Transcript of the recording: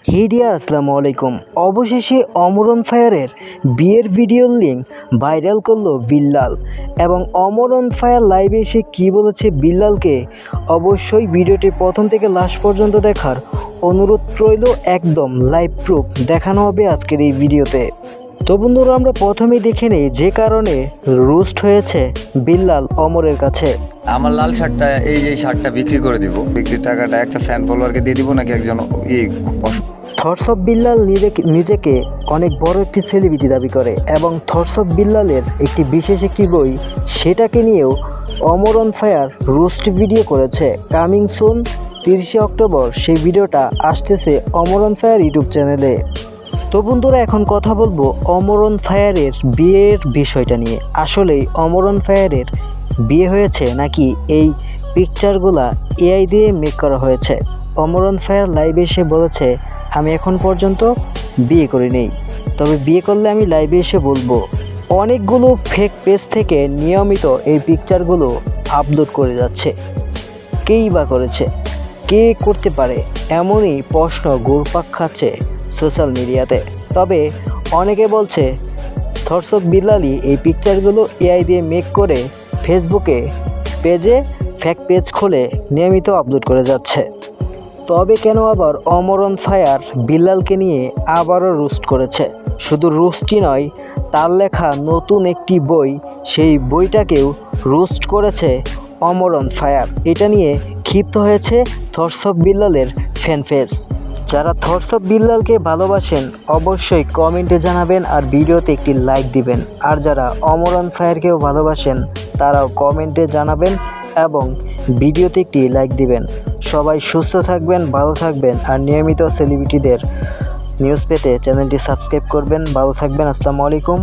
হিডিয়া আসসালামু আলাইকুম। অবশেষে অমর অন ফায়ারের বিয়ের ভিডিওর লিঙ্ক ভাইরাল করলো বিল্লাল এবং অমর অন ফায়ার লাইভে এসে কী বলেছে বিল্লালকে অবশ্যই ভিডিওটি প্রথম থেকে লাস্ট পর্যন্ত দেখার অনুরোধ রইল। একদম লাইভ প্রুফ দেখানো হবে আজকের এই ভিডিওতে। তো বন্ধুরা, আমরা প্রথমেই দেখে নেই যে কারণে রোস্ট হয়েছে বিল্লাল অমরের কাছে। আমার লাল শার্টটা, এই যে শার্টটা বিক্রি করে দিব, বিক্রির টাকাটা একটা ফ্যান ফলোয়ারকে দিয়ে দিব নাকি একজন থটস অফ বিল্লাল নিজেকে অনেক বড় একটি সেলিব্রিটি দাবি করে এবং থটস অফ বিল্লালের একটি বিশেষ একটি বই, সেটাকে নিয়েও অমর অন ফায়ার রোস্ট ভিডিও করেছে। কামিং সুন 30শে অক্টোবর সেই ভিডিওটা আসতেছে অমর অন ফায়ার ইউটিউব চ্যানেলে। তো বন্ধুরা, এখন কথা বলবো অমর অন ফায়ারের বিয়ের বিষয়টা নিয়ে। আসলেই অমর অন ফায়ারের বিয়ে হয়েছে নাকি এই পিকচারগুলা এআই দিয়ে মেক করা হয়েছে? অমর অন ফায়ার লাইভে এসে বলেছে, আমি এখন পর্যন্ত বিয়ে করিনি, তবে বিয়ে করলে আমি লাইভে এসে বলবো। অনেকগুলো ফেক পেজ থেকে নিয়মিত এই পিকচারগুলো আপলোড করে যাচ্ছে। কেই বা করেছে, কে করতে পারে, এমনই প্রশ্ন ঘুরপাক খাচ্ছে সোশ্যাল মিডিয়াতে। তবে অনেকে বলছে থটস অফ বিল্লালই এই পিকচারগুলো এআই দিয়ে মেক করে ফেসবুকে পেজে ফেক পেজ খুলে নিয়মিত আপলোড করে যাচ্ছে। তবে কেন আবার অমর অন ফায়ার বিল্লালকে নিয়ে আবারও রোস্ট করেছে? শুধু রোস্টই নয়, তার লেখা নতুন একটি বই, সেই বইটাকেও রোস্ট করেছে অমর অন ফায়ার। এটা নিয়ে ক্ষিপ্ত হয়েছে থটস অফ বিল্লালের ফ্যান পেজ। যারা থটস অফ বিল্লালকে ভালোবাসেন অবশ্যই কমেন্টে জানাবেন আর ভিডিওতে একটি লাইক দিবেন। আর যারা অমর অন ফায়ারকেও ভালোবাসেন তারাও কমেন্টে জানাবেন এবং ভিডিওতে একটি লাইক দিবেন। সবাই সুস্থ থাকবেন, ভালো থাকবেন আর নিয়মিত সেলিব্রিটিদের নিউজ পেতে চ্যানেলটি সাবস্ক্রাইব করবেন। ভালো থাকবেন। আসসালামু আলাইকুম।